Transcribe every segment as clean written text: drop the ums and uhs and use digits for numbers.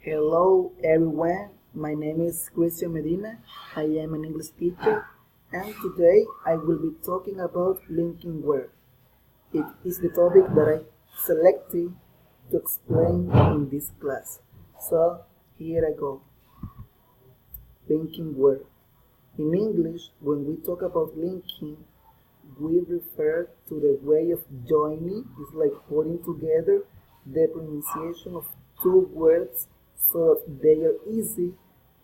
Hello everyone, my name is Cristian Medina. I am an English teacher and today I will be talking about linking words. It is the topic that I selected to explain in this class. So here I go. Linking word. In English, when we talk about linking, we refer to the way of joining. It's like putting together the pronunciation of two words so that they are easy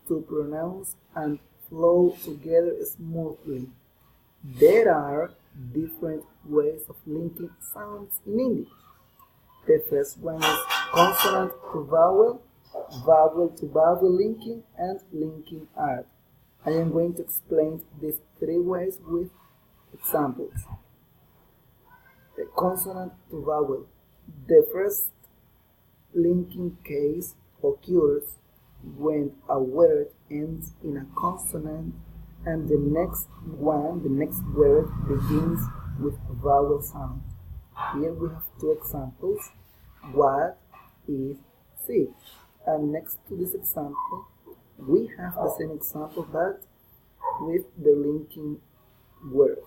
to pronounce and flow together smoothly. There are different ways of linking sounds in English. The first one is consonant to vowel, vowel to vowel linking, and linking art. I am going to explain these three ways with examples. The consonant to vowel. The first linking case occurs when a word ends in a consonant and the next word begins with a vowel sound. Here we have two examples. What is sick? And next to this example, we have the same example but with the linking word.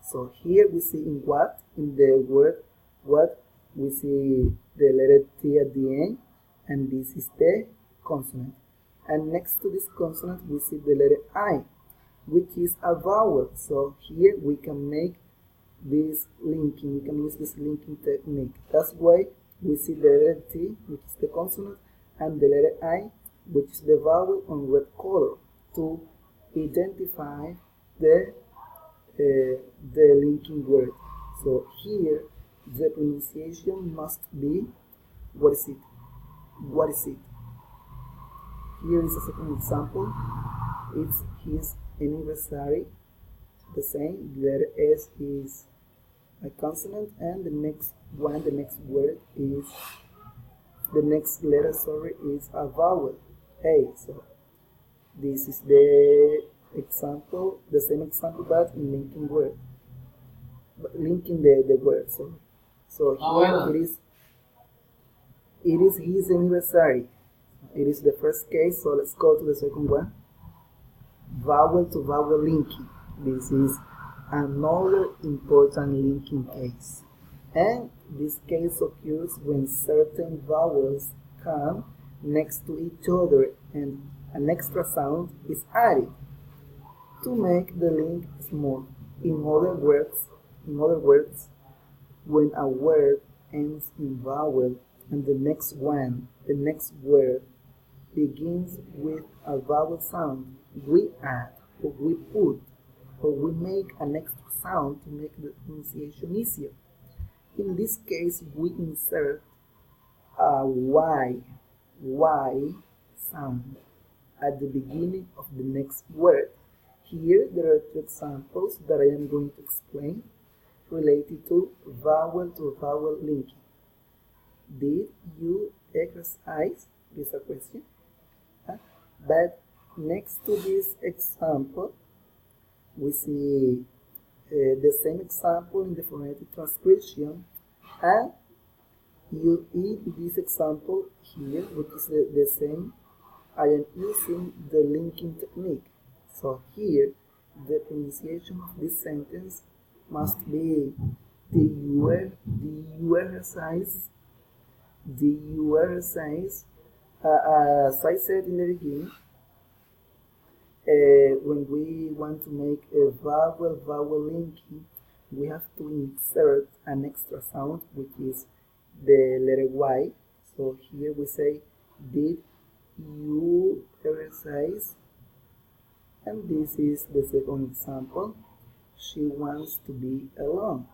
So here we see in the word what, we see the letter T at the end, and this is the consonant. And next to this consonant, we see the letter I, which is a vowel. So here we can make this linking, we can use this linking technique. That's why we see the letter T, which is the consonant, and the letter I, which is the vowel, on red color to identify the linking word. So here the pronunciation must be what is it? What is it? Here is a second example. It's his anniversary. The same. The letter S is a consonant, and the next word is the next letter. Is a vowel. A. So this is the example, the same example, but in linking word. But linking the word. So here it is his anniversary. It is the first case, so let's go to the second one. Vowel to vowel linking. This is another important linking case. And this case occurs when certain vowels come next to each other and an extra sound is added to make the link smooth. In other words, when a word ends in vowel and the next word begins with a vowel sound, we add or we put or we make an extra sound to make the pronunciation easier. In this case, we insert a Y sound at the beginning of the next word. Here there are two examples that I am going to explain related to vowel linking. Did you exercise? This is a question. But next to this example, we see the same example in the phonetic transcription, and you in this example here, which is the same, I am using the linking technique. So here, the pronunciation of this sentence must be do you exercise? As I said in the beginning, when we want to make a vowel linking, we have to insert an extra sound, which is the letter Y. So here we say, did you exercise? And this is the second example. She wants to be alone.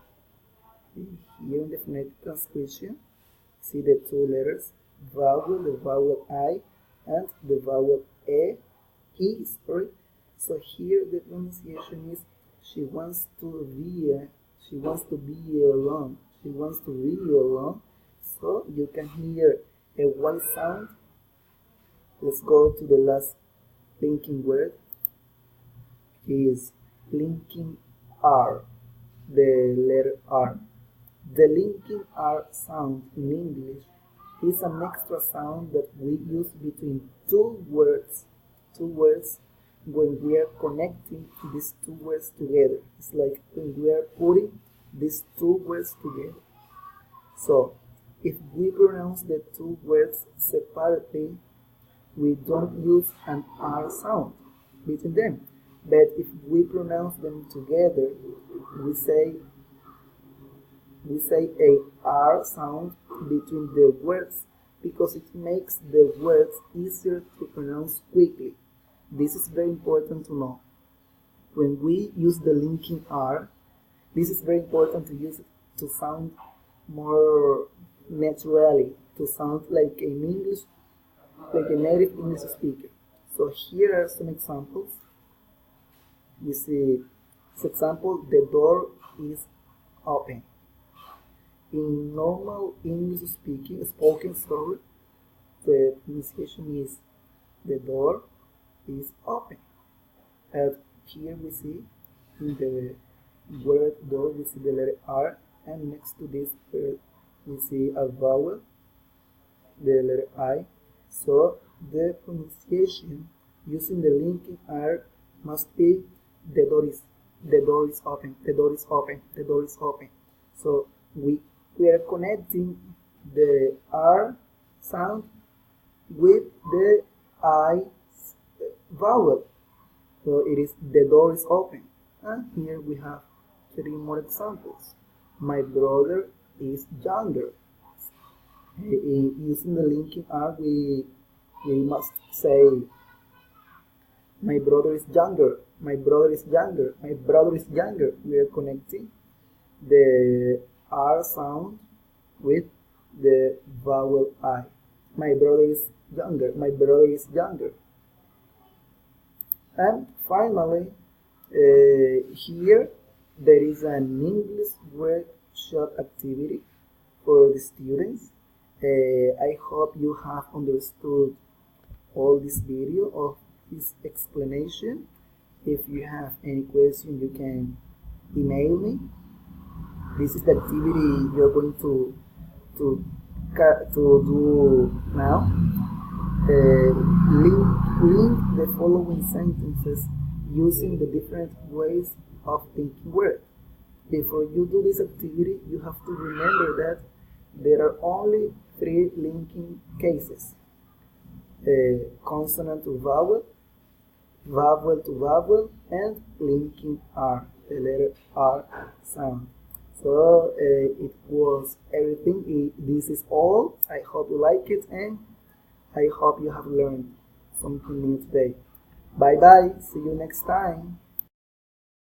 Here in the phonetic transcription, see the two letters, the vowel I and the vowel E. So here the pronunciation is she wants to be alone. She wants to be alone. So you can hear a Y sound. Let's go to the last linking word. Is linking R, the letter R. The linking R sound in English is an extra sound that we use between two words when we are connecting these two words together. It's like when we are putting these two words together. So, if we pronounce the two words separately, we don't use an R sound between them. But if we pronounce them together, we say a R sound between the words because it makes the words easier to pronounce quickly. This is very important to know. When we use the linking R, this is very important to use it to sound more naturally, to sound like a native English speaker. So here are some examples. You see, for example, the door is open. In normal English spoken story, the pronunciation is the door is open. And here we see in the word door we see the letter R, and next to this word we see a vowel, the letter I. So the pronunciation using the linking R must be the door is open, the door is open, the door is open. So we are connecting the R sound with the I vowel. So it is the door is open. And here we have 3 more examples. My brother is younger. Using the linking R, we must say my brother is younger, my brother is younger, my brother is younger. We are connecting the R sound with the vowel I. My brother is younger, my brother is younger. And finally, here there is an English workshop activity for the students. I hope you have understood all this video of this explanation. If you have any question, you can email me. This is the activity you're going to do now. Link the following sentences using the different ways of thinking word. Before you do this activity, you have to remember that there are only 3 linking cases: consonant to vowel, vowel to vowel, and linking R, the letter R sound. So it was everything. This is all. I hope you like it, and I hope you have learned something new today. Bye bye. See you next time.